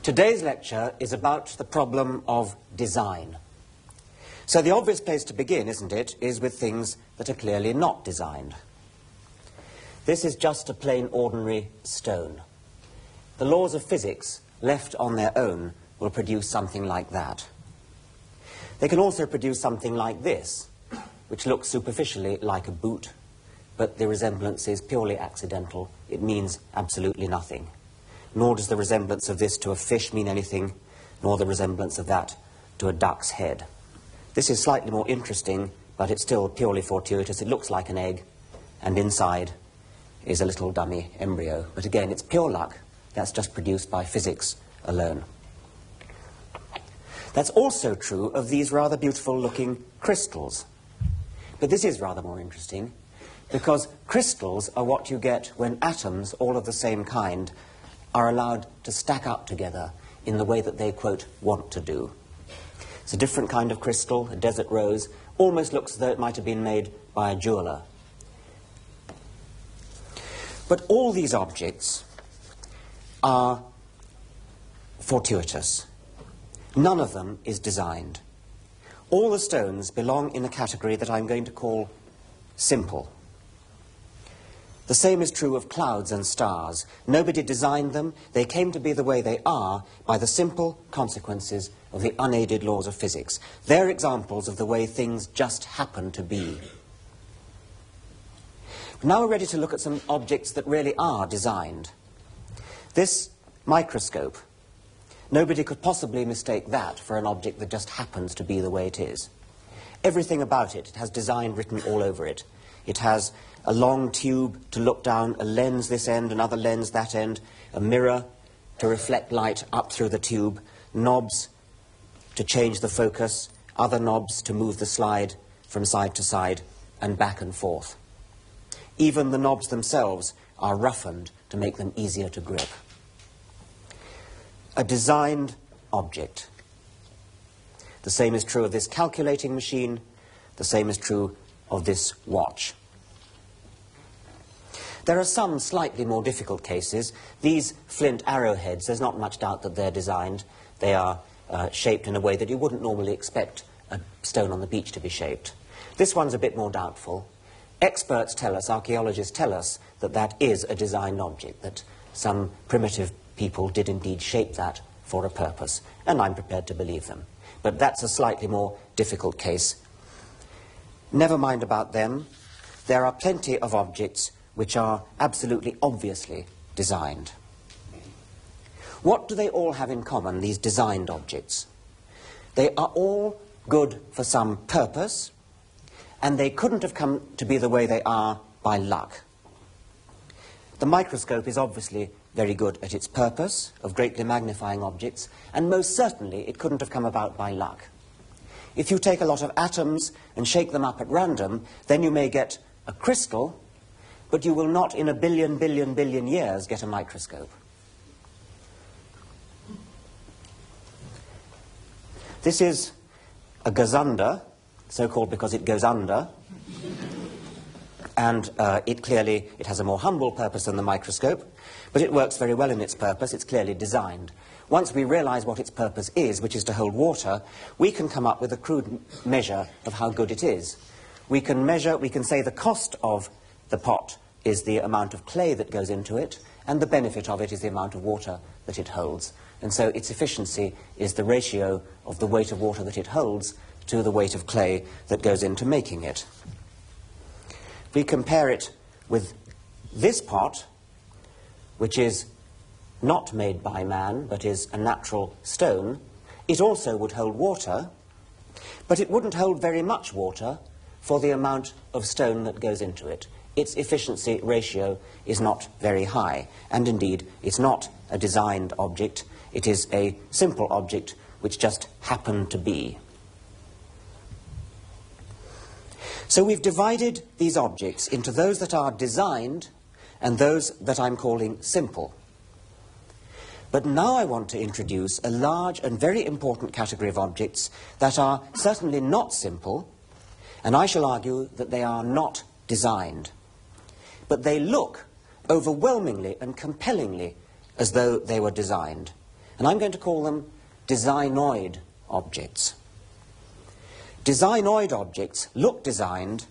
Today's lecture is about the problem of design. So the obvious place to begin, isn't it, is with things that are clearly not designed. This is just a plain ordinary stone. The laws of physics, left on their own, will produce something like that. They can also produce something like this, which looks superficially like a boot, but the resemblance is purely accidental. It means absolutely nothing. Nor does the resemblance of this to a fish mean anything, nor the resemblance of that to a duck's head. This is slightly more interesting, but it's still purely fortuitous. It looks like an egg, and inside is a little dummy embryo. But again, it's pure luck. That's just produced by physics alone. That's also true of these rather beautiful-looking crystals. But this is rather more interesting, because crystals are what you get when atoms, all of the same kind, are allowed to stack up together in the way that they, quote, want to do. It's a different kind of crystal, a desert rose, almost looks as though it might have been made by a jeweler. But all these objects are fortuitous. None of them is designed. All the stones belong in a category that I'm going to call simple. The same is true of clouds and stars. Nobody designed them. They came to be the way they are by the simple consequences of the unaided laws of physics. They're examples of the way things just happen to be. Now we're ready to look at some objects that really are designed. This microscope, nobody could possibly mistake that for an object that just happens to be the way it is. Everything about it has design written all over it. It has a long tube to look down, a lens this end, another lens that end, a mirror to reflect light up through the tube, knobs to change the focus, other knobs to move the slide from side to side and back and forth. Even the knobs themselves are roughened to make them easier to grip. A designed object. The same is true of this calculating machine. The same is true of this watch. There are some slightly more difficult cases. These flint arrowheads, there's not much doubt that they're designed. They are shaped in a way that you wouldn't normally expect a stone on the beach to be shaped. This one's a bit more doubtful. Experts tell us, archaeologists tell us, that that is a designed object, that some primitive people did indeed shape that for a purpose, and I'm prepared to believe them. But that's a slightly more difficult case. Never mind about them. There are plenty of objects which are absolutely obviously designed. What do they all have in common, these designed objects? They are all good for some purpose, and they couldn't have come to be the way they are by luck. The microscope is obviously very good at its purpose of greatly magnifying objects, and most certainly it couldn't have come about by luck. If you take a lot of atoms and shake them up at random, then you may get a crystal, but you will not in a billion years get a microscope. This is a gazunder, so-called because it goes under, and it has a more humble purpose than the microscope, but it works very well in its purpose. It's clearly designed. Once we realize what its purpose is, which is to hold water, we can come up with a crude measure of how good it is. We can say the cost of the pot is the amount of clay that goes into it, and the benefit of it is the amount of water that it holds. And so its efficiency is the ratio of the weight of water that it holds to the weight of clay that goes into making it. We compare it with this pot, which is not made by man, but is a natural stone. It also would hold water, but it wouldn't hold very much water for the amount of stone that goes into it. Its efficiency ratio is not very high, and indeed it's not a designed object. It is a simple object which just happened to be. So we've divided these objects into those that are designed and those that I'm calling simple. But now I want to introduce a large and very important category of objects that are certainly not simple, and I shall argue that they are not designed. But they look overwhelmingly and compellingly as though they were designed. And I'm going to call them designoid objects. Designoid objects look designed,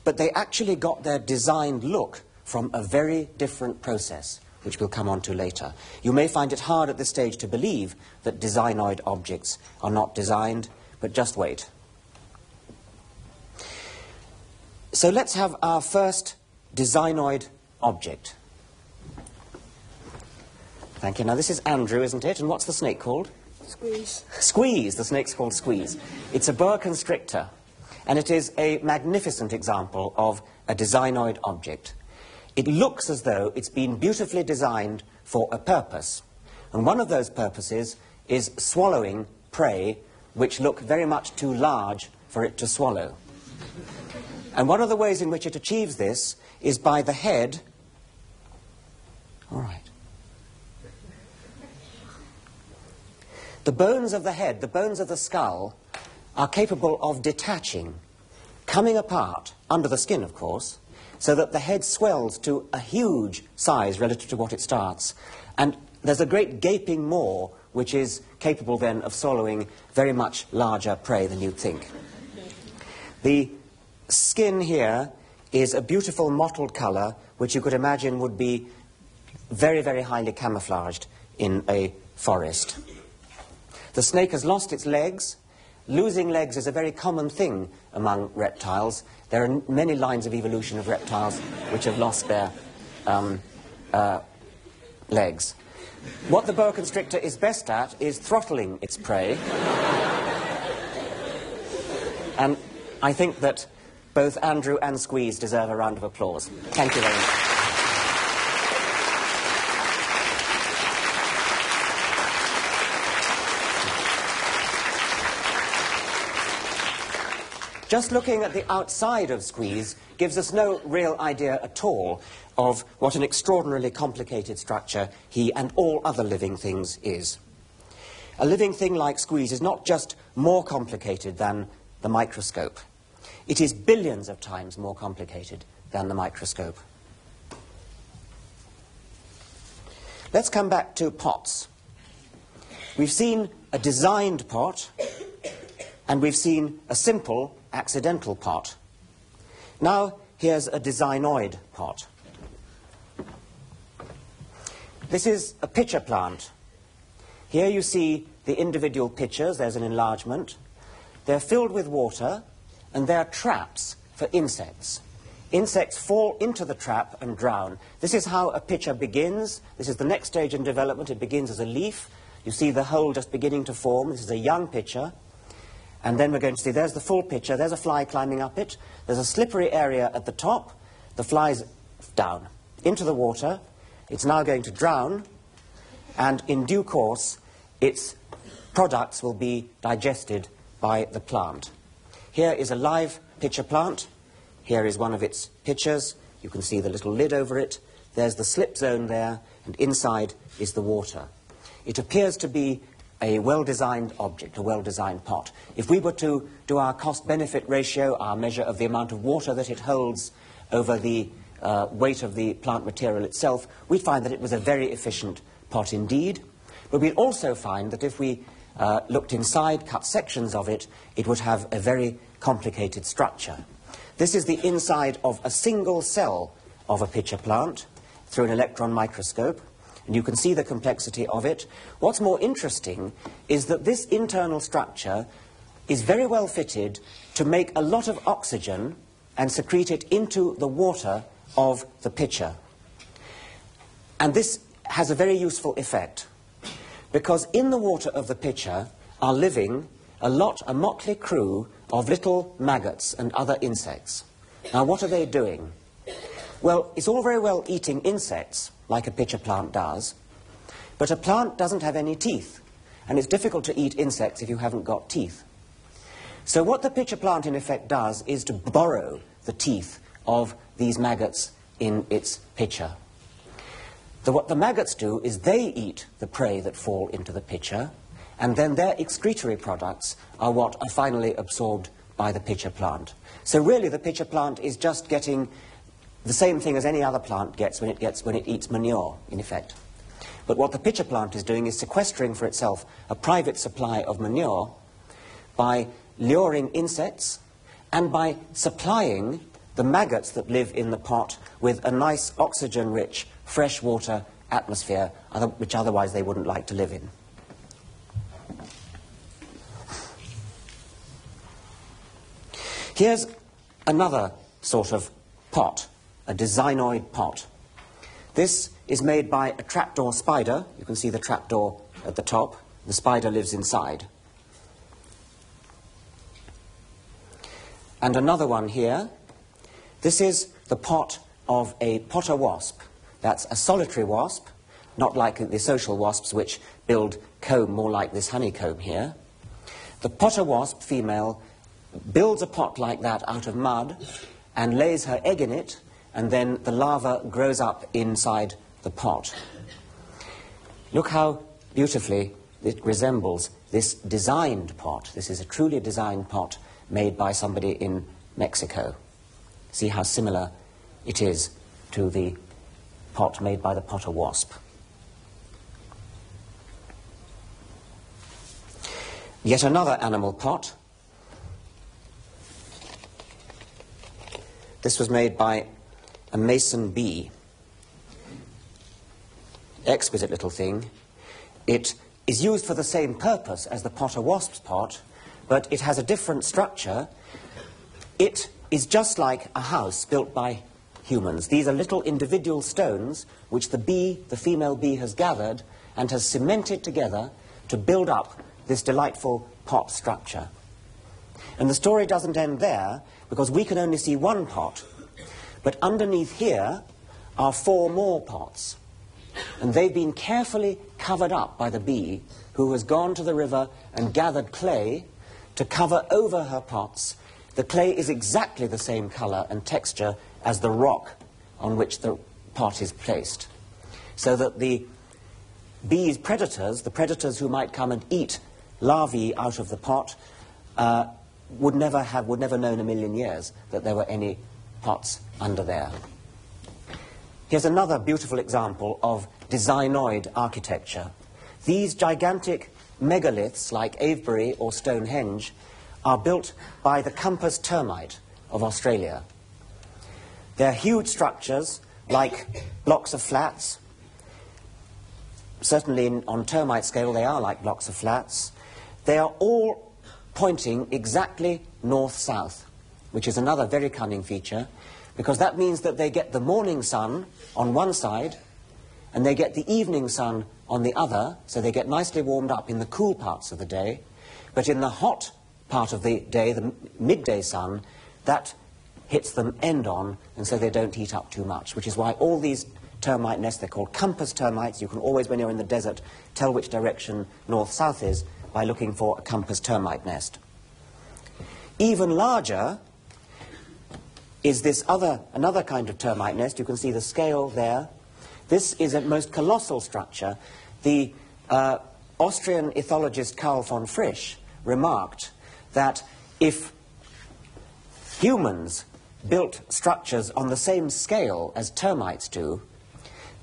but they actually got their designed look from a very different process, which we'll come on to later. You may find it hard at this stage to believe that designoid objects are not designed, but just wait. So let's have our first designoid object. Thank you. Now this is Andrew, isn't it? And what's the snake called? Squeeze. Squeeze. The snake's called Squeeze. It's a boa constrictor, and it is a magnificent example of a designoid object. It looks as though it's been beautifully designed for a purpose, and one of those purposes is swallowing prey which look very much too large for it to swallow. And one of the ways in which it achieves this is by the head. All right. The bones of the head, the bones of the skull, are capable of detaching, coming apart, under the skin, of course, so that the head swells to a huge size relative to what it starts. And there's a great gaping maw, which is capable then of swallowing very much larger prey than you'd think. The skin here is a beautiful mottled colour, which you could imagine would be very, very highly camouflaged in a forest. The snake has lost its legs. Losing legs is a very common thing among reptiles. There are many lines of evolution of reptiles which have lost their legs. What the boa constrictor is best at is throttling its prey. And I think that both Andrew and Squeeze deserve a round of applause. Thank you very much. Just looking at the outside of Squeeze gives us no real idea at all of what an extraordinarily complicated structure he and all other living things is. A living thing like Squeeze is not just more complicated than the microscope. It is billions of times more complicated than the microscope. Let's come back to pots. We've seen a designed pot, and we've seen a simple accidental pot. Now, here's a designoid pot. This is a pitcher plant. Here you see the individual pitchers. There's an enlargement. They're filled with water, and they're traps for insects. Insects fall into the trap and drown. This is how a pitcher begins. This is the next stage in development. It begins as a leaf. You see the hole just beginning to form. This is a young pitcher. And then we're going to see, there's the full pitcher, there's a fly climbing up it, there's a slippery area at the top, the fly's down into the water, it's now going to drown, and in due course, its products will be digested by the plant. Here is a live pitcher plant, here is one of its pitchers, you can see the little lid over it, there's the slip zone there, and inside is the water. It appears to be a well-designed object, a well-designed pot. If we were to do our cost-benefit ratio, our measure of the amount of water that it holds over the weight of the plant material itself, we'd find that it was a very efficient pot indeed. But we'd also find that if we looked inside, cut sections of it, it would have a very complicated structure. This is the inside of a single cell of a pitcher plant through an electron microscope. And you can see the complexity of it. What's more interesting is that this internal structure is very well fitted to make a lot of oxygen and secrete it into the water of the pitcher. And this has a very useful effect, because in the water of the pitcher are living a motley crew of little maggots and other insects. Now, what are they doing? Well, it's all very well eating insects, like a pitcher plant does, but a plant doesn't have any teeth, and it's difficult to eat insects if you haven't got teeth. So what the pitcher plant in effect does is to borrow the teeth of these maggots in its pitcher. What the maggots do is they eat the prey that fall into the pitcher, and then their excretory products are what are finally absorbed by the pitcher plant. So really the pitcher plant is just getting the same thing as any other plant gets when it eats manure, in effect. But what the pitcher plant is doing is sequestering for itself a private supply of manure by luring insects and by supplying the maggots that live in the pot with a nice oxygen-rich freshwater atmosphere which otherwise they wouldn't like to live in. Here's another sort of pot, a designoid pot. This is made by a trapdoor spider. You can see the trapdoor at the top. The spider lives inside. And another one here. This is the pot of a potter wasp. That's a solitary wasp, not like the social wasps which build comb more like this honeycomb here. The potter wasp female builds a pot like that out of mud and lays her egg in it, and then the larva grows up inside the pot. Look how beautifully it resembles this designed pot. This is a truly designed pot made by somebody in Mexico. See how similar it is to the pot made by the potter wasp. Yet another animal pot. This was made by a mason bee. Exquisite little thing. It is used for the same purpose as the potter wasp's pot, but it has a different structure. It is just like a house built by humans. These are little individual stones which the bee, the female bee, has gathered and has cemented together to build up this delightful pot structure. And the story doesn't end there, because we can only see one pot, but underneath here are 4 more pots. And they've been carefully covered up by the bee, who has gone to the river and gathered clay to cover over her pots. The clay is exactly the same colour and texture as the rock on which the pot is placed, so that the bee's predators, the predators who might come and eat larvae out of the pot, would never know in a million years that there were any pots under there. Here's another beautiful example of designoid architecture. These gigantic megaliths, like Avebury or Stonehenge, are built by the Campus termite of Australia. They're huge structures, like blocks of flats. Certainly on termite scale, they are like blocks of flats. They are all pointing exactly north-south, which is another very cunning feature, because that means that they get the morning sun on one side and they get the evening sun on the other, so they get nicely warmed up in the cool parts of the day. But in the hot part of the day, the midday sun, that hits them end on, and so they don't heat up too much, which is why all these termite nests, they're called Campus termites. You can always, when you're in the desert, tell which direction north-south is by looking for a Campus termite nest. Even larger is this another kind of termite nest. You can see the scale there. This is a most colossal structure. The Austrian ethologist Karl von Frisch remarked that if humans built structures on the same scale as termites do,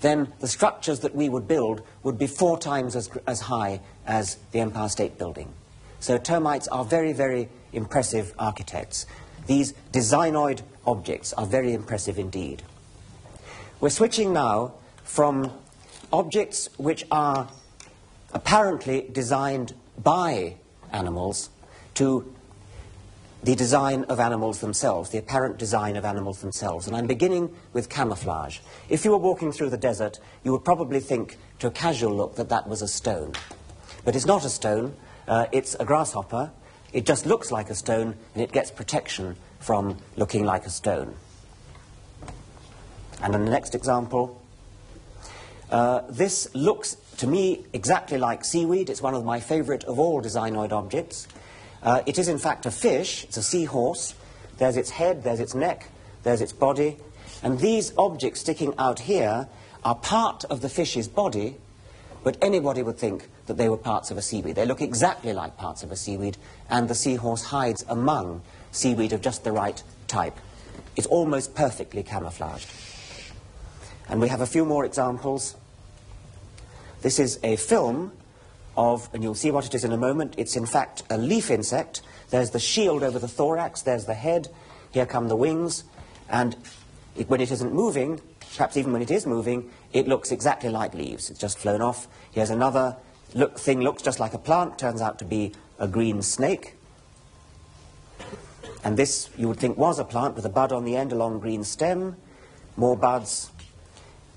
then the structures that we would build would be 4 times as high as the Empire State Building. So termites are very, very impressive architects. These designoid objects are very impressive indeed. We're switching now from objects which are apparently designed by animals to the design of animals themselves, the apparent design of animals themselves. And I'm beginning with camouflage. If you were walking through the desert, you would probably think, to a casual look, that that was a stone. But it's not a stone, it's a grasshopper. It just looks like a stone, and it gets protection from looking like a stone. And in the next example, this looks to me exactly like seaweed. It's one of my favourite of all designoid objects. It is in fact a fish. It's a seahorse. There's its head, there's its neck, there's its body. And these objects sticking out here are part of the fish's body, but anybody would think that they were parts of a seaweed. They look exactly like parts of a seaweed, and the seahorse hides among seaweed of just the right type. It's almost perfectly camouflaged. And we have a few more examples. This is a film of, and you'll see what it is in a moment, it's in fact a leaf insect. There's the shield over the thorax, there's the head, here come the wings, and when it isn't moving, perhaps even when it is moving, it looks exactly like leaves. It's just flown off. Here's another thing, looks just like a plant, turns out to be a green snake. And this, you would think, was a plant with a bud on the end, a long green stem, more buds.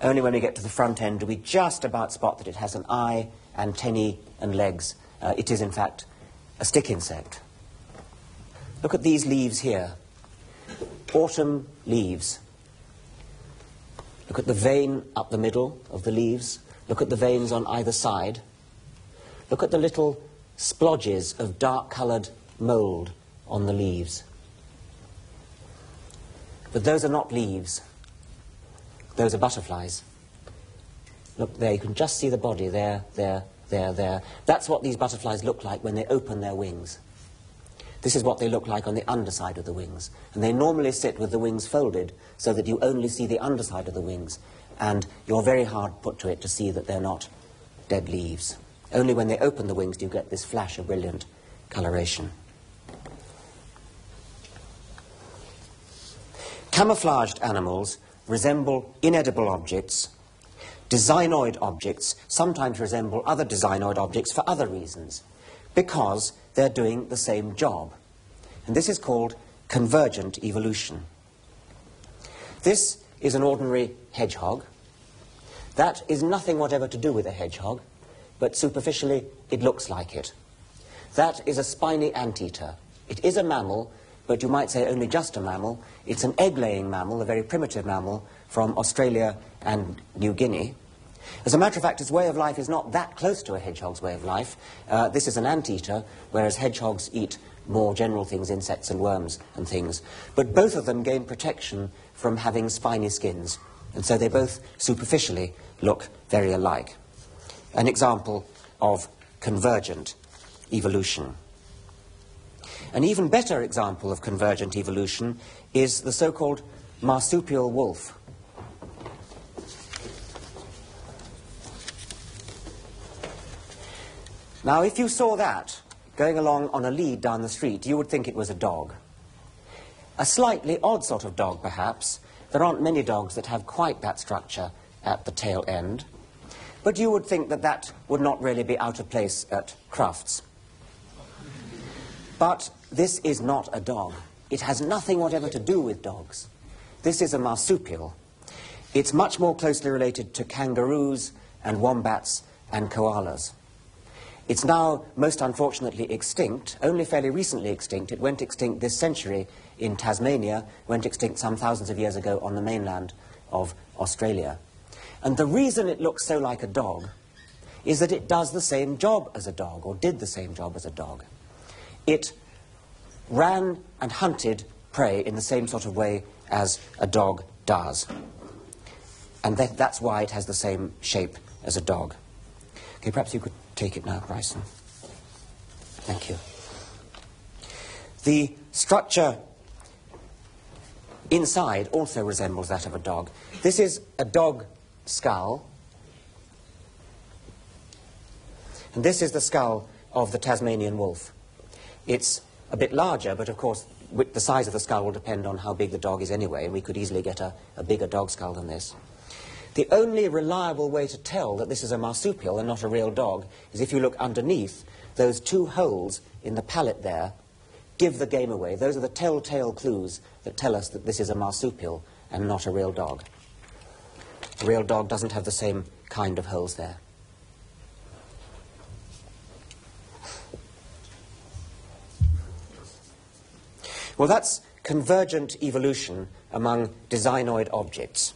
Only when we get to the front end do we just about spot that it has an eye, antennae, and legs. It is, in fact, a stick insect. Look at these leaves here. Autumn leaves. Look at the vein up the middle of the leaves. Look at the veins on either side. Look at the little splodges of dark-coloured mould on the leaves. But those are not leaves. Those are butterflies. Look there, you can just see the body there, there, there, there. That's what these butterflies look like when they open their wings. This is what they look like on the underside of the wings. And they normally sit with the wings folded so that you only see the underside of the wings. And you're very hard put to it to see that they're not dead leaves. Only when they open the wings do you get this flash of brilliant coloration. Camouflaged animals resemble inedible objects. Designoid objects sometimes resemble other designoid objects for other reasons, because they're doing the same job. And this is called convergent evolution. This is an ordinary hedgehog. That is nothing whatever to do with a hedgehog, but superficially it looks like it. That is a spiny anteater. It is a mammal, but you might say only just a mammal. It's an egg-laying mammal, a very primitive mammal from Australia and New Guinea. As a matter of fact, its way of life is not that close to a hedgehog's way of life. This is an anteater, whereas hedgehogs eat more general things, insects and worms and things. But both of them gain protection from having spiny skins, and so they both superficially look very alike. An example of convergent evolution. An even better example of convergent evolution is the so-called marsupial wolf. Now, if you saw that going along on a lead down the street, you would think it was a dog. A slightly odd sort of dog, perhaps. There aren't many dogs that have quite that structure at the tail end. But you would think that that would not really be out of place at Crufts. But this is not a dog. It has nothing whatever to do with dogs. This is a marsupial. It's much more closely related to kangaroos and wombats and koalas. It's now, most unfortunately, extinct, only fairly recently extinct. It went extinct this century in Tasmania, went extinct some thousands of years ago on the mainland of Australia. And the reason it looks so like a dog is that it does the same job as a dog, or did the same job as a dog. It ran and hunted prey in the same sort of way as a dog does. And that's why it has the same shape as a dog. Okay, perhaps you could take it now, Bryson. Thank you. The structure inside also resembles that of a dog. This is a dog skull. And this is the skull of the Tasmanian wolf. It's a bit larger, but of course the size of the skull will depend on how big the dog is anyway, and we could easily get a bigger dog skull than this. The only reliable way to tell that this is a marsupial and not a real dog is if you look underneath. Those two holes in the palate there give the game away. Those are the telltale clues that tell us that this is a marsupial and not a real dog. A real dog doesn't have the same kind of holes there. Well, that's convergent evolution among designoid objects.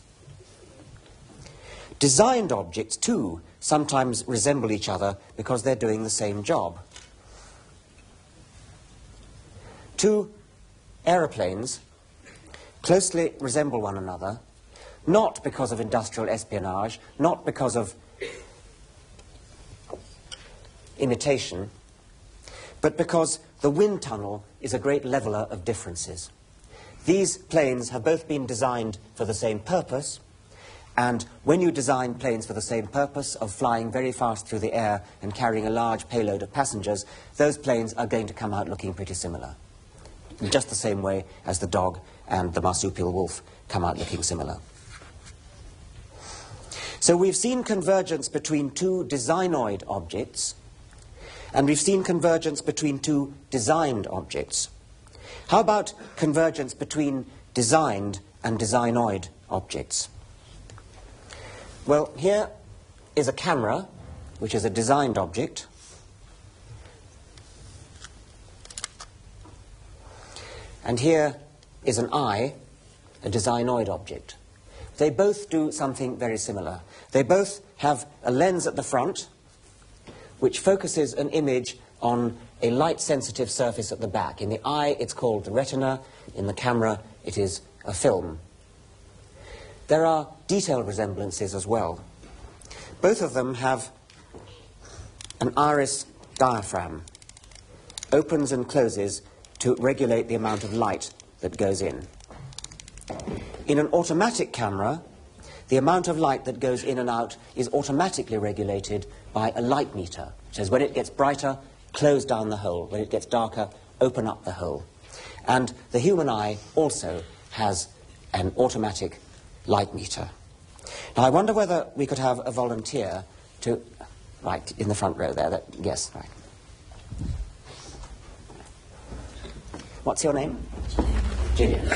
Designed objects, too, sometimes resemble each other because they're doing the same job. Two aeroplanes closely resemble one another, not because of industrial espionage, not because of imitation, but because the wind tunnel is a great leveller of differences. These planes have both been designed for the same purpose, And when you design planes for the same purpose of flying very fast through the air and carrying a large payload of passengers, those planes are going to come out looking pretty similar. In just the same way as the dog and the marsupial wolf come out looking similar. So we've seen convergence between two designoid objects, and we've seen convergence between two designed objects. How about convergence between designed and designoid objects? Well, here is a camera, which is a designed object. And here is an eye, a designoid object. They both do something very similar. They both have a lens at the front, which focuses an image on a light-sensitive surface at the back. In the eye, it's called the retina. In the camera, it is a film. There are detailed resemblances as well. Both of them have an iris diaphragm, opens and closes to regulate the amount of light that goes in. In an automatic camera, the amount of light that goes in and out is automatically regulated by a light meter. It says when it gets brighter, close down the hole. When it gets darker, open up the hole. And the human eye also has an automatic light meter. Now, I wonder whether we could have a volunteer to... Right, in the front row there. Yes, right. What's your name? Gillian.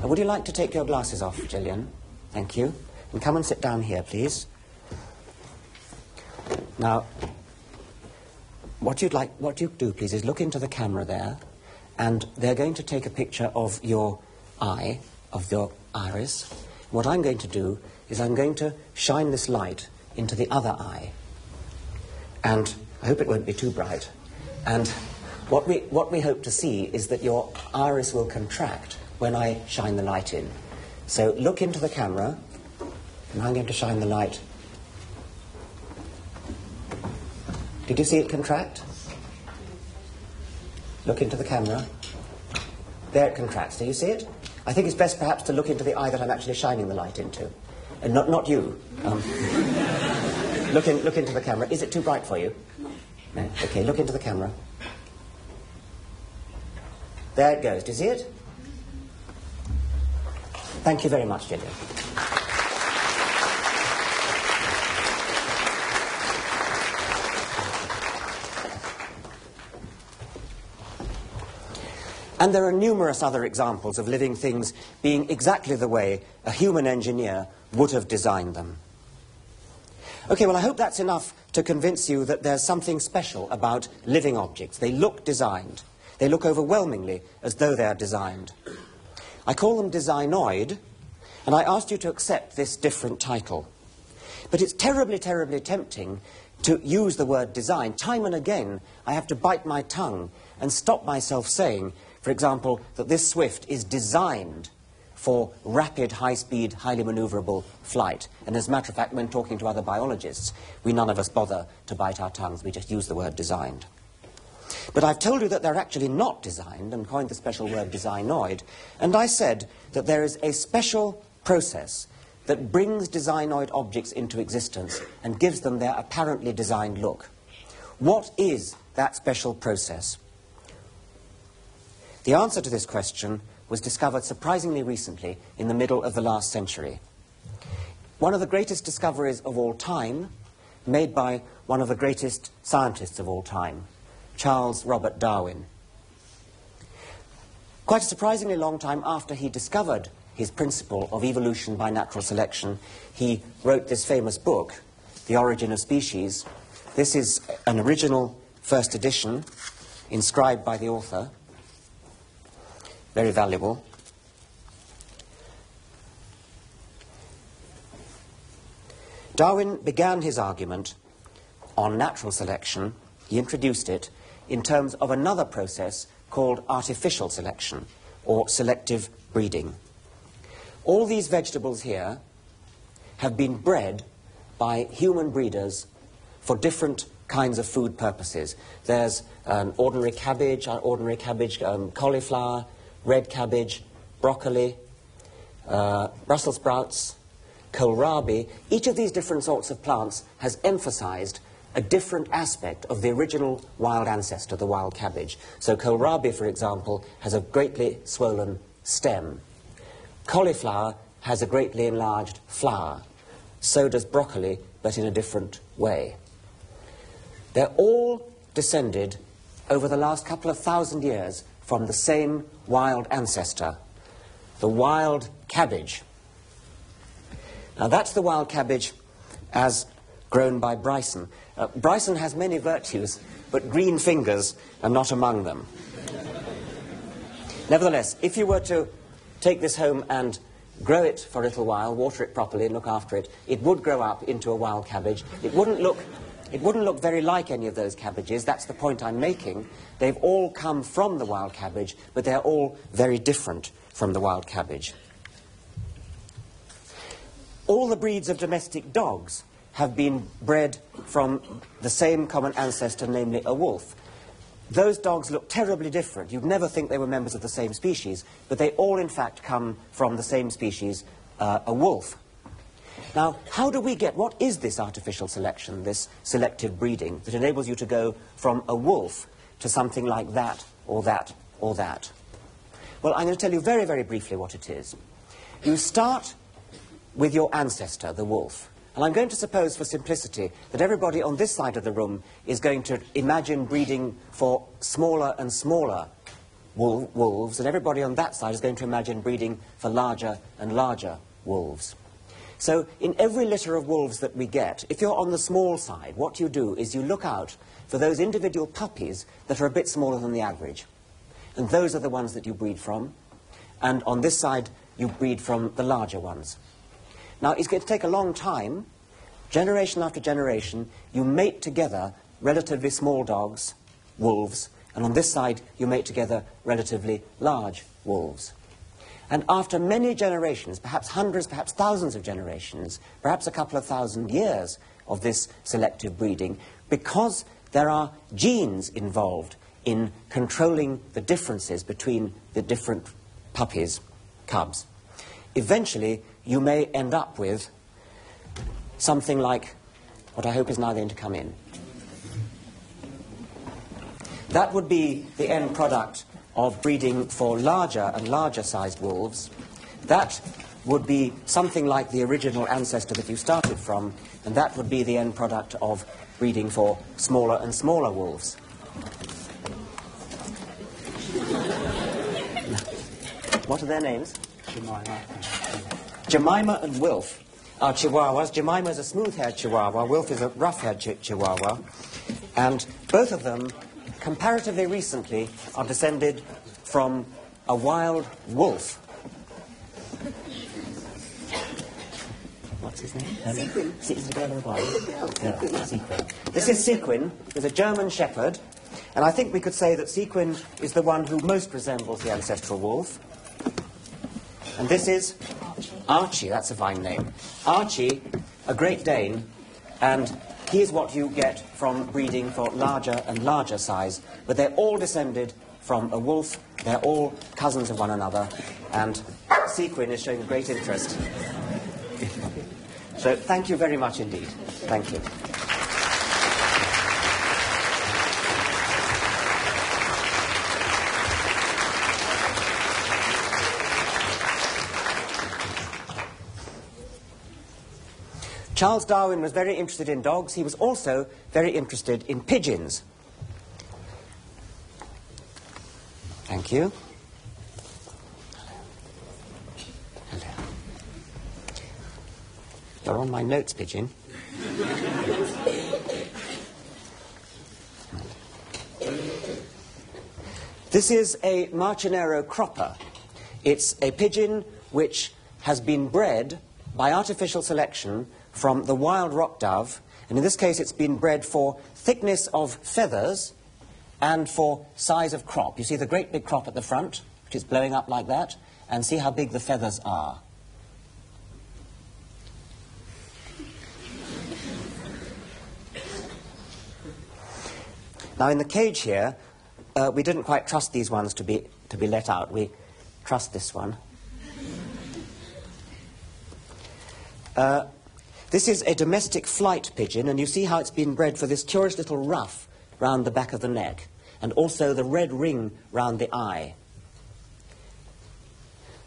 Would you like to take your glasses off, Gillian? Thank you. And come and sit down here, please. Now, what you do, please, is look into the camera there, and they're going to take a picture of your eye, of your iris. What I'm going to do is I'm going to shine this light into the other eye. And I hope it won't be too bright. And what we hope to see is that your iris will contract when I shine the light in. So look into the camera, and I'm going to shine the light. Did you see it contract? Look into the camera. There it contracts. Do you see it? I think it's best perhaps to look into the eye that I'm actually shining the light into. And not you. Look into the camera. Is it too bright for you? No. Okay, look into the camera. There it goes. Do you see it? Thank you very much, Gillian. And there are numerous other examples of living things being exactly the way a human engineer would have designed them. Okay, well, I hope that's enough to convince you that there's something special about living objects. They look designed. They look overwhelmingly as though they are designed. I call them designoid, and I asked you to accept this different title. But it's terribly, terribly tempting to use the word design. Time and again, I have to bite my tongue and stop myself saying, for example, that this Swift is designed for rapid, high-speed, highly maneuverable flight. And as a matter of fact, when talking to other biologists, we none of us bother to bite our tongues. We just use the word designed. But I've told you that they're actually not designed and coined the special word designoid. And I said that there is a special process that brings designoid objects into existence and gives them their apparently designed look. What is that special process? The answer to this question was discovered surprisingly recently in the middle of the last century. One of the greatest discoveries of all time, made by one of the greatest scientists of all time, Charles Robert Darwin. Quite a surprisingly long time after he discovered his principle of evolution by natural selection, he wrote this famous book, The Origin of Species. This is an original first edition, inscribed by the author. Very valuable. Darwin began his argument on natural selection. He introduced it in terms of another process called artificial selection, or selective breeding. All these vegetables here have been bred by human breeders for different kinds of food purposes. There's ordinary cabbage, cauliflower, red cabbage, broccoli, Brussels sprouts, kohlrabi. Each of these different sorts of plants has emphasized a different aspect of the original wild ancestor, the wild cabbage. So kohlrabi, for example, has a greatly swollen stem. Cauliflower has a greatly enlarged flower. So does broccoli, but in a different way. They're all descended over the last couple of thousand years from the same wild ancestor, the wild cabbage. Now that's the wild cabbage as grown by Bryson. Bryson has many virtues, but green fingers are not among them. Nevertheless, if you were to take this home and grow it for a little while, water it properly and look after it, it would grow up into a wild cabbage. It wouldn't look very like any of those cabbages. That's the point I'm making. They've all come from the wild cabbage, but they're all very different from the wild cabbage. All the breeds of domestic dogs have been bred from the same common ancestor, namely a wolf. Those dogs look terribly different. You'd never think they were members of the same species, but they all, in fact, come from the same species, a wolf. Now, how do we get, what is this artificial selection, this selective breeding, that enables you to go from a wolf to something like that, or that, or that? Well, I'm going to tell you very, very briefly what it is. You start with your ancestor, the wolf. And I'm going to suppose, for simplicity, that everybody on this side of the room is going to imagine breeding for smaller and smaller wolves, and everybody on that side is going to imagine breeding for larger and larger wolves. So in every litter of wolves that we get, if you're on the small side, what you do is you look out for those individual puppies that are a bit smaller than the average. And those are the ones that you breed from. And on this side, you breed from the larger ones. Now, it's going to take a long time. Generation after generation, you mate together relatively small dogs, wolves, and on this side, you mate together relatively large wolves. And after many generations, perhaps hundreds, perhaps thousands of generations, perhaps a couple of thousand years of this selective breeding, because there are genes involved in controlling the differences between the different puppies, cubs, eventually you may end up with something like what I hope is now going to come in. That would be the end product of breeding for larger and larger sized wolves. That would be something like the original ancestor that you started from, and that would be the end product of breeding for smaller and smaller wolves. What are their names? Jemima and Wilf are Chihuahuas. Jemima is a smooth-haired Chihuahua. Wilf is a rough-haired Chihuahua. And both of them, comparatively recently, are descended from a wild wolf. What's his name? Sequin. This is Sequin, who's a German shepherd. And I think we could say that Sequin is the one who most resembles the ancestral wolf. And this is Archie, that's a fine name. Archie, a Great Dane, and he is what you get from breeding for larger and larger size, but they're all descended from a wolf, they're all cousins of one another, and Sequin is showing great interest. So thank you very much indeed. Thank you. Charles Darwin was very interested in dogs. He was also very interested in pigeons. Thank you. Hello. You're on my notes, pigeon. This is a Marcinero cropper. It's a pigeon which has been bred by artificial selection from the wild rock dove, and in this case it's been bred for thickness of feathers and for size of crop. You see the great big crop at the front, which is blowing up like that, and see how big the feathers are. Now in the cage here, we didn't quite trust these ones to be let out. We trust this one. This is a domestic flight pigeon, and you see how it's been bred for this curious little ruff round the back of the neck, and also the red ring round the eye.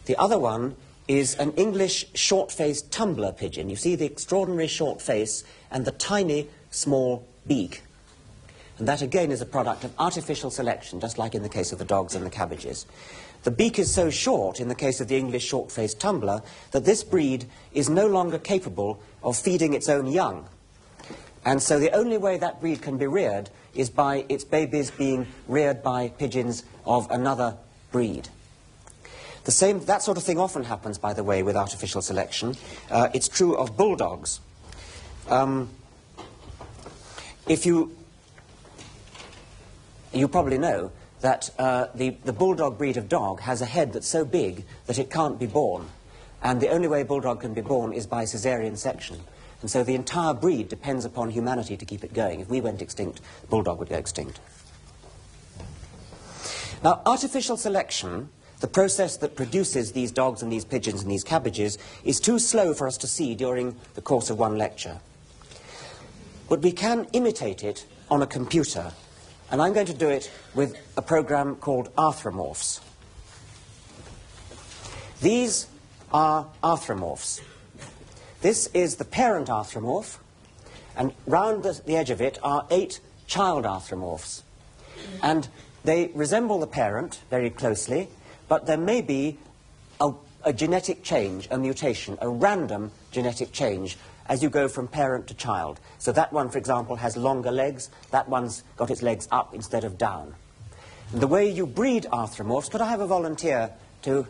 The other one is an English short-faced tumbler pigeon. You see the extraordinary short face and the tiny, small beak. And that, again, is a product of artificial selection, just like in the case of the dogs and the cabbages. The beak is so short, in the case of the English short-faced tumbler, that this breed is no longer capable of feeding its own young. And so the only way that breed can be reared is by its babies being reared by pigeons of another breed. That sort of thing often happens, by the way, with artificial selection. It's true of bulldogs. You probably know that the bulldog breed of dog has a head that's so big that it can't be born. And the only way a bulldog can be born is by caesarean section. And so the entire breed depends upon humanity to keep it going. If we went extinct, the bulldog would go extinct. Now, artificial selection, the process that produces these dogs and these pigeons and these cabbages, is too slow for us to see during the course of one lecture. But we can imitate it on a computer. And I'm going to do it with a program called Arthropomorphs. These are arthropomorphs. This is the parent arthropomorph, and round the edge of it are 8 child arthropomorphs. And they resemble the parent very closely, but there may be a genetic change, a mutation, a random genetic change as you go from parent to child. So that one, for example, has longer legs. That one's got its legs up instead of down. And the way you breed arthropomorphs, could I have a volunteer to...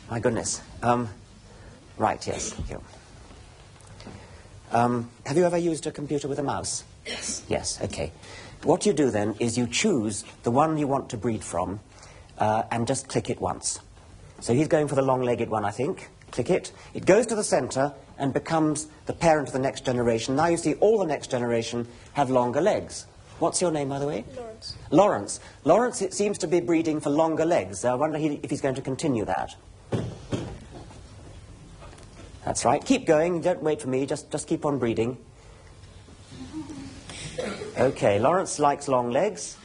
My goodness. Right, yes, thank you. Have you ever used a computer with a mouse? Yes. Yes, okay. What you do then is you choose the one you want to breed from and just click it once. So he's going for the long-legged one, I think. Click it. It goes to the center and becomes the parent of the next generation. Now you see all the next generation have longer legs. What's your name, by the way? Lawrence. Lawrence. Lawrence, it seems to be breeding for longer legs. I wonder if he's going to continue that. That's right. Keep going. Don't wait for me. Just keep on breeding. Okay, Lawrence likes long legs.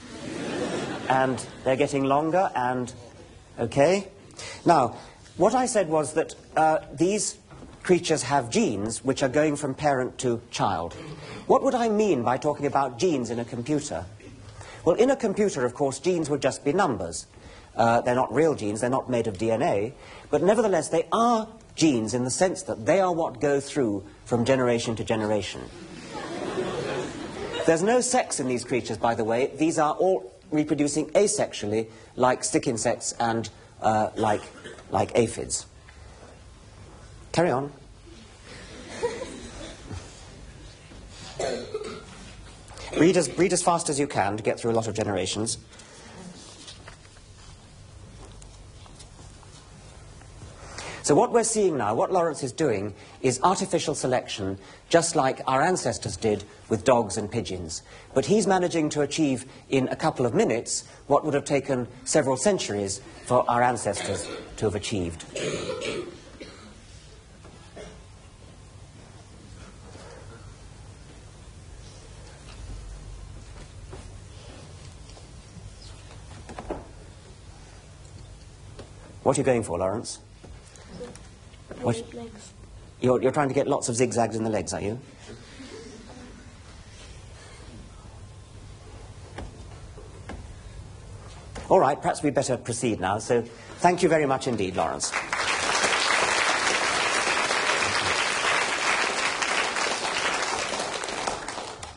And they're getting longer and... Okay. Now, what I said was that these creatures have genes which are going from parent to child. What would I mean by talking about genes in a computer? Well, in a computer, of course, genes would just be numbers. They're not real genes, they're not made of DNA, but nevertheless they are genes in the sense that they are what go through from generation to generation. There's no sex in these creatures, by the way. These are all reproducing asexually, like stick insects and like aphids. Carry on. Read as fast as you can to get through a lot of generations. So what we're seeing now, what Lawrence is doing, is artificial selection, just like our ancestors did with dogs and pigeons. But he's managing to achieve in a couple of minutes what would have taken several centuries for our ancestors to have achieved. What are you going for, Lawrence? What? Legs. You're trying to get lots of zigzags in the legs, are you? All right, perhaps we'd better proceed now. So thank you very much indeed, Lawrence.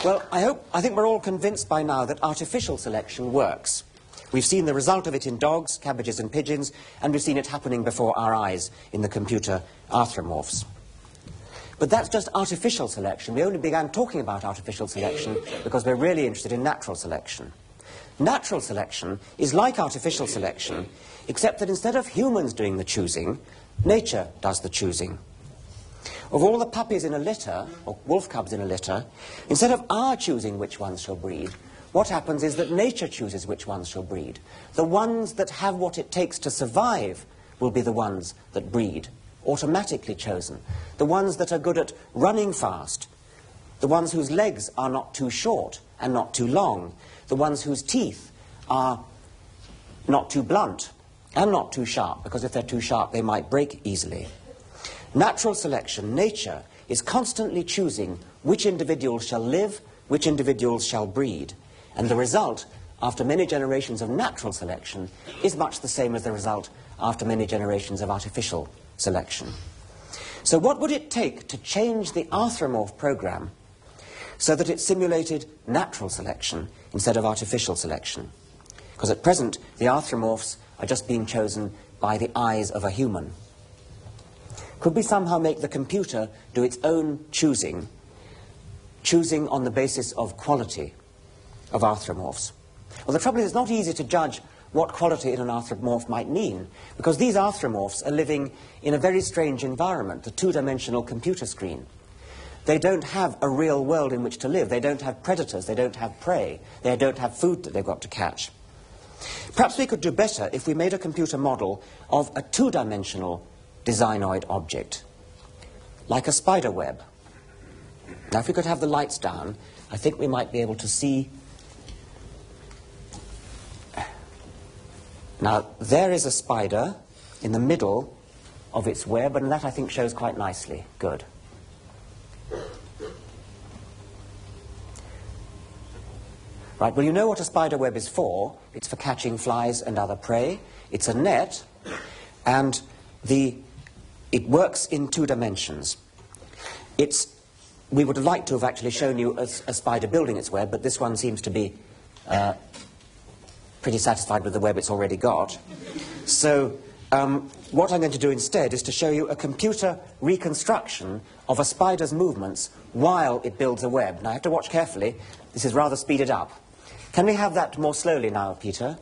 Well, I think we're all convinced by now that artificial selection works. We've seen the result of it in dogs, cabbages and pigeons, and we've seen it happening before our eyes in the computer arthropomorphs. But that's just artificial selection. We only began talking about artificial selection because we're really interested in natural selection. Natural selection is like artificial selection, except that instead of humans doing the choosing, nature does the choosing. Of all the puppies in a litter, or wolf cubs in a litter, instead of our choosing which ones shall breed, what happens is that nature chooses which ones shall breed. The ones that have what it takes to survive will be the ones that breed. automatically chosen, the ones that are good at running fast, the ones whose legs are not too short and not too long, the ones whose teeth are not too blunt and not too sharp, because if they're too sharp they might break easily. Natural selection, nature, is constantly choosing which individuals shall live, which individuals shall breed, and the result after many generations of natural selection is much the same as the result after many generations of artificial selection. So what would it take to change the arthropomorph program so that it simulated natural selection instead of artificial selection? Because at present the arthropomorphs are just being chosen by the eyes of a human. Could we somehow make the computer do its own choosing on the basis of quality of arthropomorphs? Well, the trouble is it's not easy to judge what quality in an arthropomorph might mean, because these arthropomorphs are living in a very strange environment, the two-dimensional computer screen. They don't have a real world in which to live. They don't have predators. They don't have prey. They don't have food that they've got to catch. Perhaps we could do better if we made a computer model of a two-dimensional designoid object, like a spider web. Now, if we could have the lights down, I think we might be able to see. Now, there is a spider in the middle of its web, and that I think shows quite nicely. Good. Right, well, you know what a spider web is for. It's for catching flies and other prey. It's a net, and it works in two dimensions. We would have liked to have actually shown you a spider building its web, but this one seems to be pretty satisfied with the web it's already got. So what I'm going to do instead is to show you a computer reconstruction of a spider's movements while it builds a web. Now, I have to watch carefully. This is rather speeded up. Can we have that more slowly now, Peter?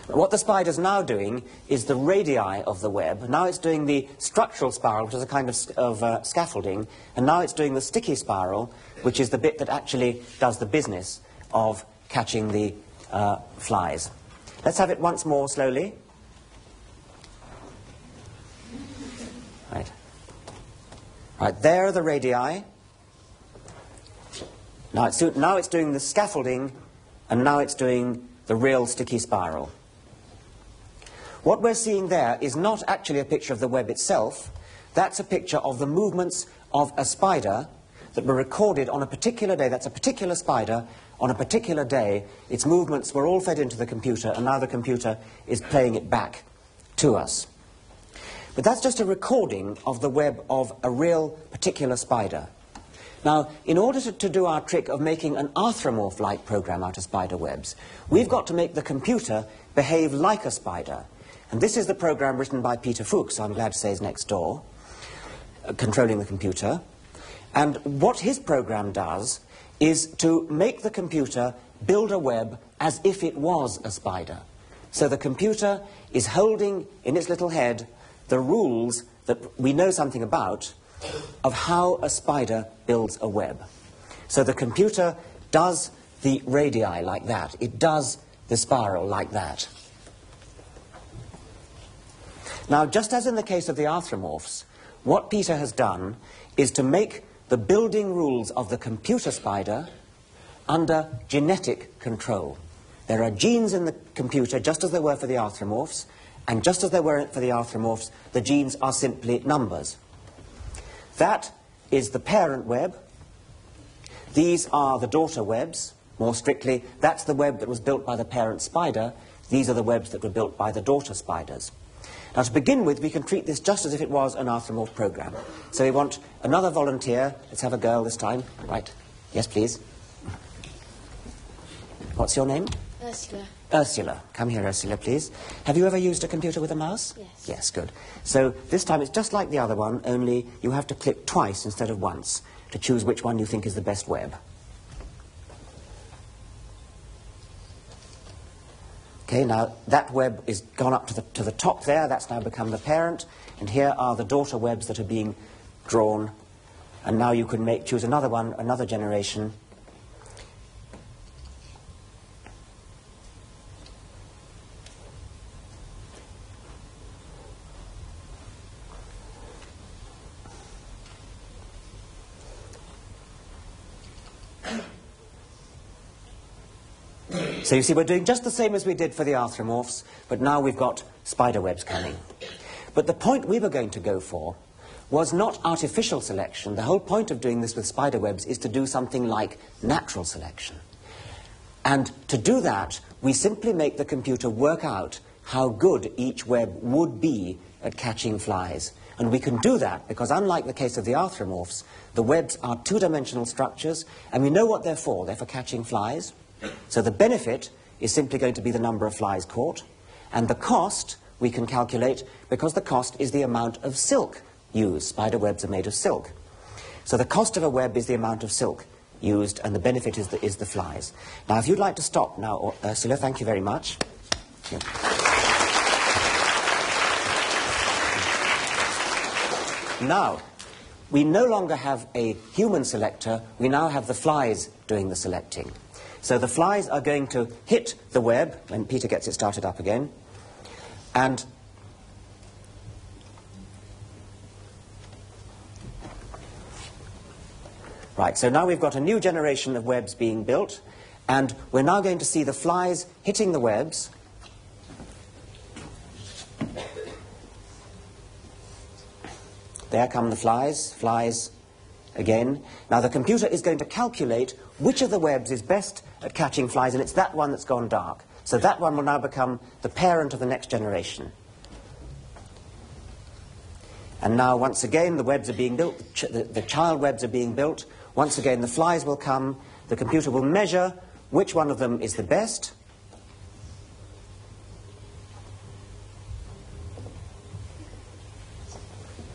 What the spider's now doing is the radii of the web. Now it's doing the structural spiral, which is a kind of scaffolding, and now it's doing the sticky spiral, which is the bit that actually does the business of catching the flies. Let's have it once more slowly. Right. Right, there are the radii. Now it's doing the scaffolding, and now it's doing the real sticky spiral. What we're seeing there is not actually a picture of the web itself. That's a picture of the movements of a spider that were recorded on a particular day. That's a particular spider on a particular day. Its movements were all fed into the computer, and now the computer is playing it back to us. But that's just a recording of the web of a real particular spider. Now, in order to do our trick of making an arthropomorph-like program out of spider webs, we've got to make the computer behave like a spider. And this is the program written by Peter Fuchs, I'm glad to say is next door, controlling the computer. And what his program does is to make the computer build a web as if it was a spider. So the computer is holding in its little head the rules that we know something about of how a spider builds a web. So the computer does the radii like that. It does the spiral like that. Now, just as in the case of the arthropomorphs, what Peter has done is to make the building rules of the computer spider under genetic control. There are genes in the computer just as there were for the arthropomorphs, and just as there were for the arthropomorphs, the genes are simply numbers. That is the parent web. These are the daughter webs. More strictly, that's the web that was built by the parent spider. These are the webs that were built by the daughter spiders. Now, to begin with, we can treat this just as if it was an arthropomorph program. So we want another volunteer. Let's have a girl this time. Right. Yes, please. What's your name? Ursula. Ursula. Come here, Ursula, please. Have you ever used a computer with a mouse? Yes. Yes, good. So this time it's just like the other one, only you have to click twice instead of once to choose which one you think is the best web. Okay, now that web is gone up to the top there. That's now become the parent. And here are the daughter webs that are being drawn. And now you can choose another one, another generation. So you see, we're doing just the same as we did for the arthropomorphs, but now we've got spider webs coming. But the point we were going to go for was not artificial selection. The whole point of doing this with spider webs is to do something like natural selection. And to do that, we simply make the computer work out how good each web would be at catching flies. And we can do that because, unlike the case of the arthropomorphs, the webs are two-dimensional structures, and we know what they're for. They're for catching flies. So the benefit is simply going to be the number of flies caught. And the cost we can calculate because the cost is the amount of silk used. Spider webs are made of silk. So the cost of a web is the amount of silk used, and the benefit is the flies. Now, if you'd like to stop now, Ursula, thank you very much. Yeah. Now, we no longer have a human selector, we now have the flies doing the selecting. So the flies are going to hit the web when Peter gets it started up again, and right, so now we've got a new generation of webs being built, and we're now going to see the flies hitting the webs. There come the flies again. Now the computer is going to calculate which of the webs is best at catching flies, and it's that one that's gone dark. So that one will now become the parent of the next generation. And now once again the webs are being built, the child webs are being built. Once again the flies will come, the computer will measure which one of them is the best.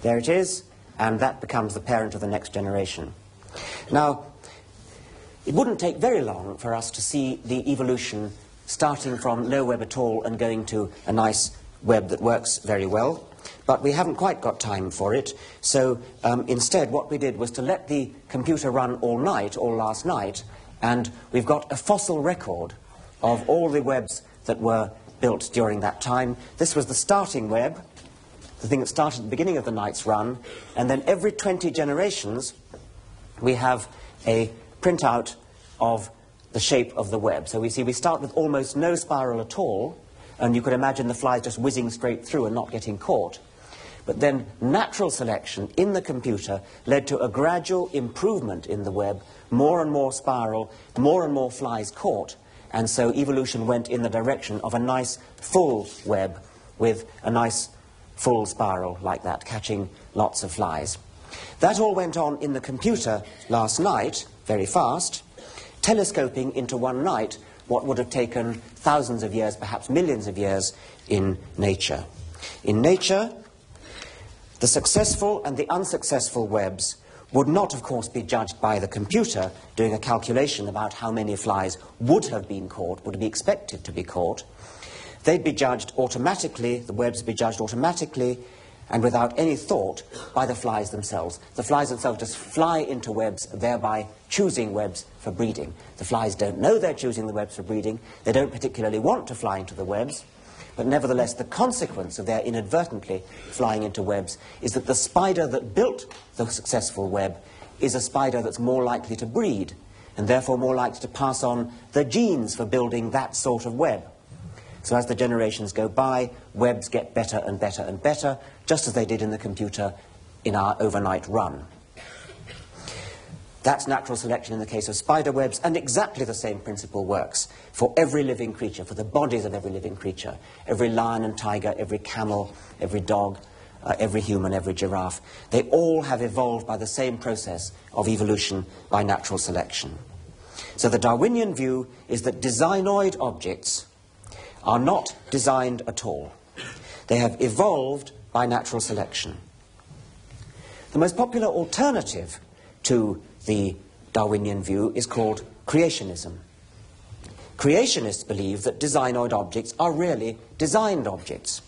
There it is, and that becomes the parent of the next generation. Now, it wouldn't take very long for us to see the evolution starting from no web at all and going to a nice web that works very well, but we haven't quite got time for it, so instead what we did was to let the computer run all night, all last night, and we've got a fossil record of all the webs that were built during that time. This was the starting web, the thing that started at the beginning of the night's run, and then every 20 generations we have a printout of the shape of the web. So we see we start with almost no spiral at all, and you could imagine the flies just whizzing straight through and not getting caught. But then natural selection in the computer led to a gradual improvement in the web, more and more spiral, more and more flies caught, and so evolution went in the direction of a nice full web with a nice full spiral like that, catching lots of flies. That all went on in the computer last night, very fast, telescoping into one night what would have taken thousands of years, perhaps millions of years, in nature. In nature, the successful and the unsuccessful webs would not, of course, be judged by the computer doing a calculation about how many flies would have been caught, would be expected to be caught. They'd be judged automatically, the webs would be judged automatically and without any thought by the flies themselves. The flies themselves just fly into webs, thereby choosing webs for breeding. The flies don't know they're choosing the webs for breeding. They don't particularly want to fly into the webs, but nevertheless the consequence of their inadvertently flying into webs is that the spider that built the successful web is a spider that's more likely to breed, and therefore more likely to pass on the genes for building that sort of web. So as the generations go by, webs get better and better and better, just as they did in the computer in our overnight run. That's natural selection in the case of spider webs, and exactly the same principle works for every living creature, for the bodies of every living creature. Every lion and tiger, every camel, every dog, every human, every giraffe. They all have evolved by the same process of evolution by natural selection. So the Darwinian view is that designoid objects are not designed at all. They have evolved by natural selection. The most popular alternative to the Darwinian view is called creationism. Creationists believe that designoid objects are really designed objects.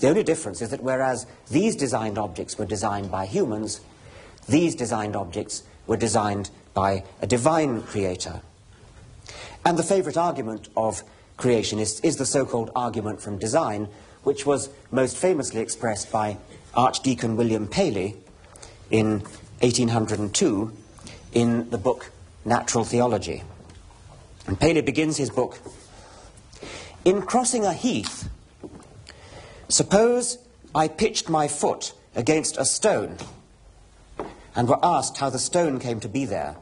The only difference is that whereas these designed objects were designed by humans, these designed objects were designed by a divine creator. And the favourite argument of creationists is the so-called argument from design, which was most famously expressed by Archdeacon William Paley in 1802 in the book Natural Theology. And Paley begins his book, "In crossing a heath, suppose I pitched my foot against a stone and were asked how the stone came to be there.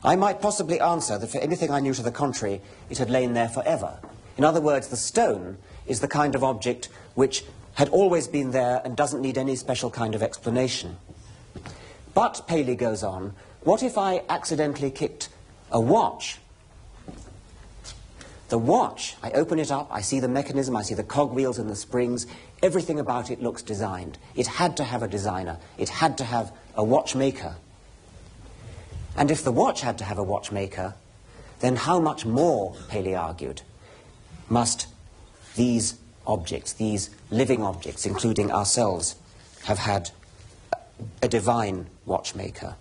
I might possibly answer that for anything I knew to the contrary, it had lain there forever." In other words, the stone is the kind of object which had always been there and doesn't need any special kind of explanation. But, Paley goes on, what if I accidentally kicked a watch? The watch, I open it up, I see the mechanism, I see the cogwheels and the springs, everything about it looks designed. It had to have a designer. It had to have a watchmaker. And if the watch had to have a watchmaker, then how much more, Paley argued, must these objects, these living objects, including ourselves, have had a divine watchmaker?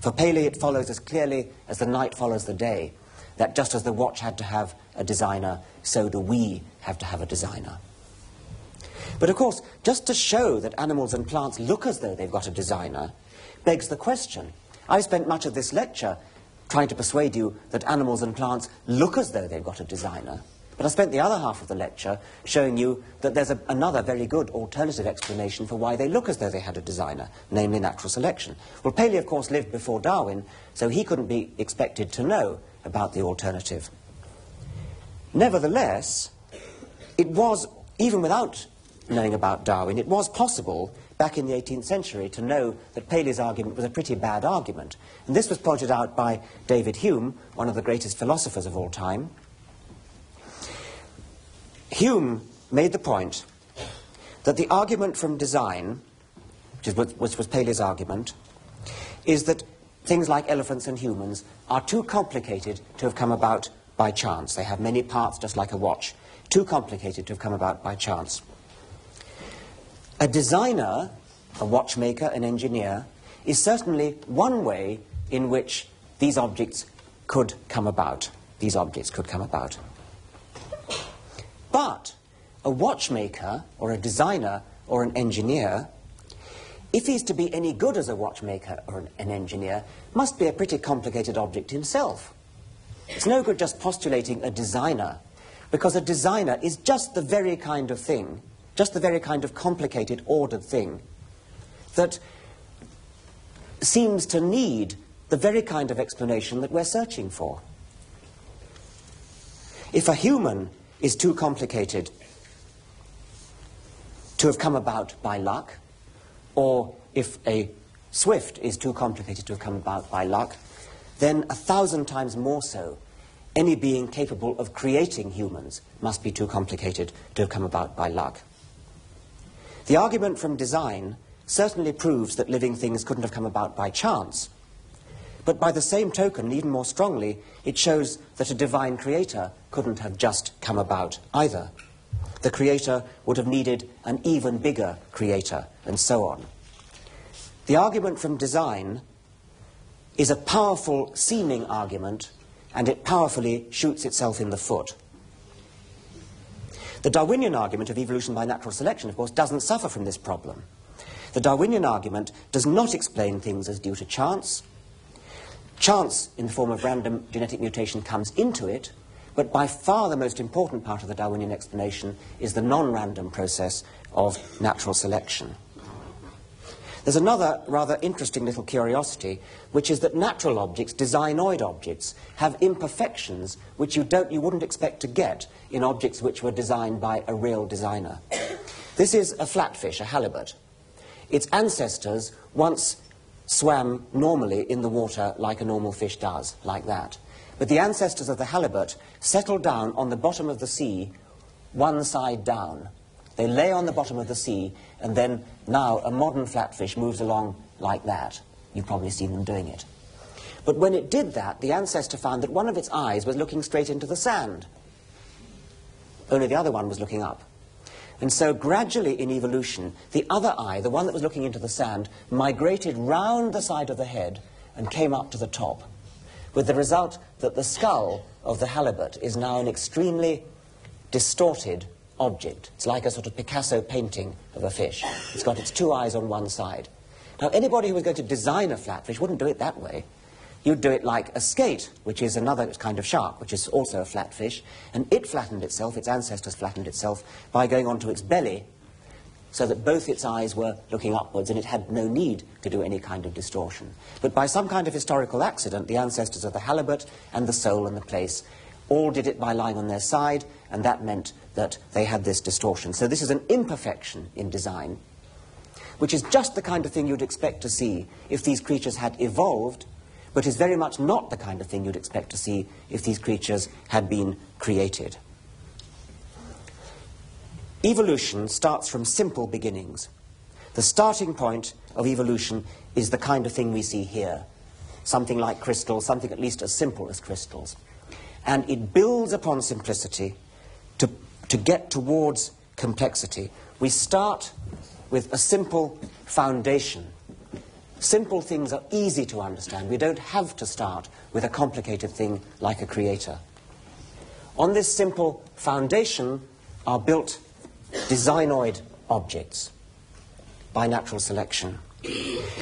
For Paley, it follows as clearly as the night follows the day, that just as the watch had to have a designer, so do we have to have a designer. But of course, just to show that animals and plants look as though they've got a designer begs the question. I've spent much of this lecture trying to persuade you that animals and plants look as though they've got a designer. But I spent the other half of the lecture showing you that there's another very good alternative explanation for why they look as though they had a designer, namely natural selection. Well, Paley, of course, lived before Darwin, so he couldn't be expected to know about the alternative. Nevertheless, it was, even without knowing about Darwin, it was possible back in the 18th century to know that Paley's argument was a pretty bad argument. And this was pointed out by David Hume, one of the greatest philosophers of all time. Hume made the point that the argument from design, which was Paley's argument, is that things like elephants and humans are too complicated to have come about by chance. They have many parts, just like a watch. Too complicated to have come about by chance. A designer, a watchmaker, an engineer, is certainly one way in which these objects could come about. These objects could come about. But a watchmaker, or a designer, or an engineer, if he's to be any good as a watchmaker or an engineer, must be a pretty complicated object himself. It's no good just postulating a designer, because a designer is just the very kind of thing, just the very kind of complicated, ordered thing, that seems to need the very kind of explanation that we're searching for. If a human is too complicated to have come about by luck, or if a swift is too complicated to have come about by luck, then 1,000 times more so, any being capable of creating humans must be too complicated to have come about by luck. The argument from design certainly proves that living things couldn't have come about by chance, but by the same token, even more strongly, it shows that a divine creator couldn't have just come about either. The creator would have needed an even bigger creator, and so on. The argument from design is a powerful seeming argument, and it powerfully shoots itself in the foot. The Darwinian argument of evolution by natural selection, of course, doesn't suffer from this problem. The Darwinian argument does not explain things as due to chance. Chance, in the form of random genetic mutation, comes into it, but by far the most important part of the Darwinian explanation is the non-random process of natural selection. There's another rather interesting little curiosity, which is that natural objects, designoid objects, have imperfections which you wouldn't expect to get in objects which were designed by a real designer. This is a flatfish, a halibut. Its ancestors once swam normally in the water like a normal fish does, like that. But the ancestors of the halibut settled down on the bottom of the sea, one side down. They lay on the bottom of the sea, and then now a modern flatfish moves along like that. You've probably seen them doing it. But when it did that, the ancestor found that one of its eyes was looking straight into the sand. Only the other one was looking up. And so gradually in evolution, the other eye, the one that was looking into the sand, migrated round the side of the head and came up to the top, with the result that the skull of the halibut is now an extremely distorted object. It's like a sort of Picasso painting of a fish. It's got its two eyes on one side. Now, anybody who was going to design a flatfish wouldn't do it that way. you'd do it like a skate, which is another kind of shark, which is also a flatfish, and it flattened itself, its ancestors flattened itself, by going onto its belly, so that both its eyes were looking upwards, and it had no need to do any kind of distortion. But by some kind of historical accident, the ancestors of the halibut and the sole and the plaice all did it by lying on their side, and that meant that they had this distortion. So this is an imperfection in design, which is just the kind of thing you'd expect to see if these creatures had evolved, but is very much not the kind of thing you'd expect to see if these creatures had been created. Evolution starts from simple beginnings. The starting point of evolution is the kind of thing we see here, something like crystals, something at least as simple as crystals. And it builds upon simplicity to get towards complexity. We start with a simple foundation. Simple things are easy to understand. We don't have to start with a complicated thing like a creator. On this simple foundation are built designoid objects by natural selection.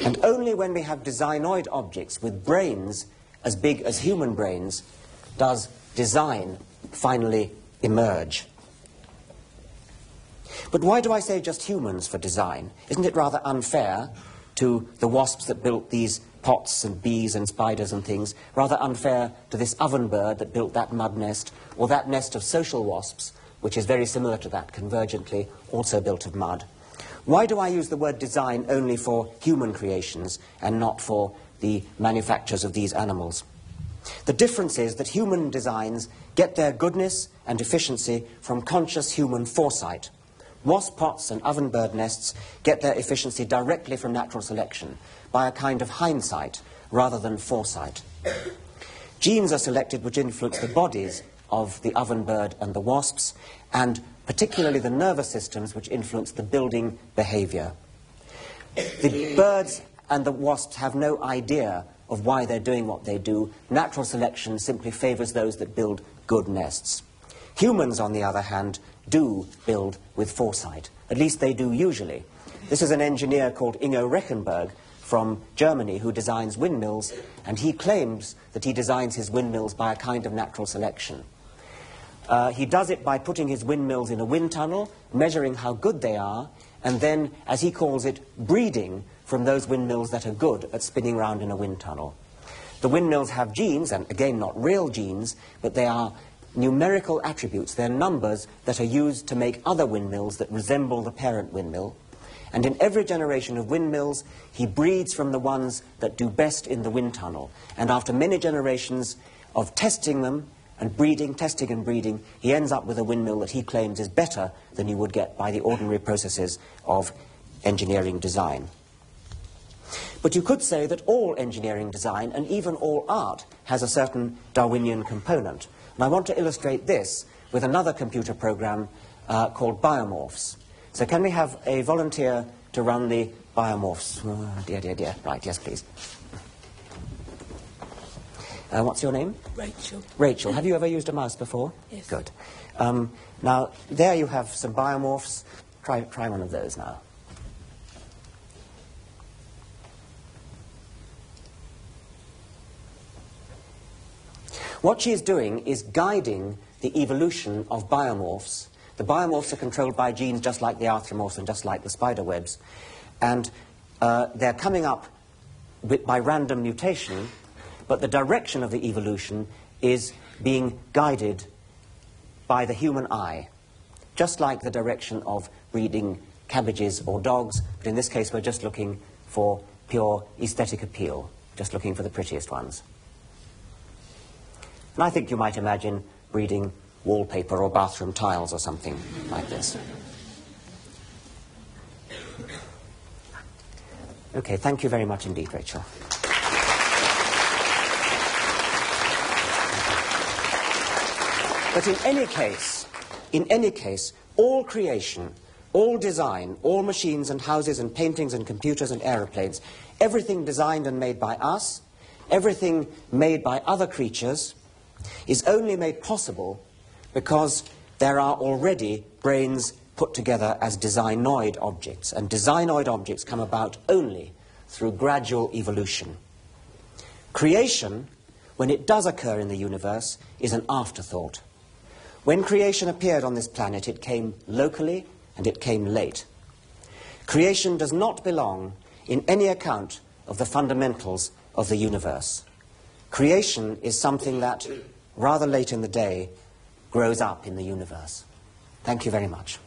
And only when we have designoid objects with brains as big as human brains does design finally emerge. But why do I say just humans for design? Isn't it rather unfair to the wasps that built these pots and bees and spiders and things, rather unfair to this oven bird that built that mud nest, or that nest of social wasps, which is very similar to that convergently, also built of mud? Why do I use the word design only for human creations and not for the manufactures of these animals? The difference is that human designs get their goodness and efficiency from conscious human foresight. Wasp pots and oven bird nests get their efficiency directly from natural selection, by a kind of hindsight rather than foresight. Genes are selected which influence the bodies of the oven bird and the wasps, and particularly the nervous systems which influence the building behavior. The birds and the wasps have no idea of why they're doing what they do. Natural selection simply favors those that build good nests. Humans, on the other hand, do build with foresight. At least they do usually. This is an engineer called Ingo Rechenberg from Germany who designs windmills, and he claims that he designs his windmills by a kind of natural selection. He does it by putting his windmills in a wind tunnel, measuring how good they are, and then, as he calls it, breeding from those windmills that are good at spinning round in a wind tunnel. The windmills have genes, and again not real genes, but they are numerical attributes. They're numbers that are used to make other windmills that resemble the parent windmill. And in every generation of windmills, he breeds from the ones that do best in the wind tunnel. And after many generations of testing them and breeding, testing and breeding, he ends up with a windmill that he claims is better than you would get by the ordinary processes of engineering design. But you could say that all engineering design, and even all art, has a certain Darwinian component. And I want to illustrate this with another computer program called Biomorphs. So can we have a volunteer to run the Biomorphs? Oh, dear, dear, dear. Right, yes, please. What's your name? Rachel. Rachel. Have you ever used a mouse before? Yes. Good. Now, there you have some Biomorphs. Try one of those now. What she's doing is guiding the evolution of biomorphs. The biomorphs are controlled by genes just like the arthropomorphs and just like the spider webs. And they're coming up by random mutation, but the direction of the evolution is being guided by the human eye, just like the direction of breeding cabbages or dogs, but in this case we're just looking for pure aesthetic appeal, just looking for the prettiest ones. And I think you might imagine breeding wallpaper or bathroom tiles or something like this. Okay, thank you very much indeed, Rachel. But in any case, all creation, all design, all machines and houses and paintings and computers and aeroplanes, everything designed and made by us, everything made by other creatures, is only made possible because there are already brains put together as designoid objects, and designoid objects come about only through gradual evolution. Creation, when it does occur in the universe, is an afterthought. When creation appeared on this planet, it came locally and it came late. Creation does not belong in any account of the fundamentals of the universe. Creation is something that, rather late in the day, grows up in the universe. Thank you very much.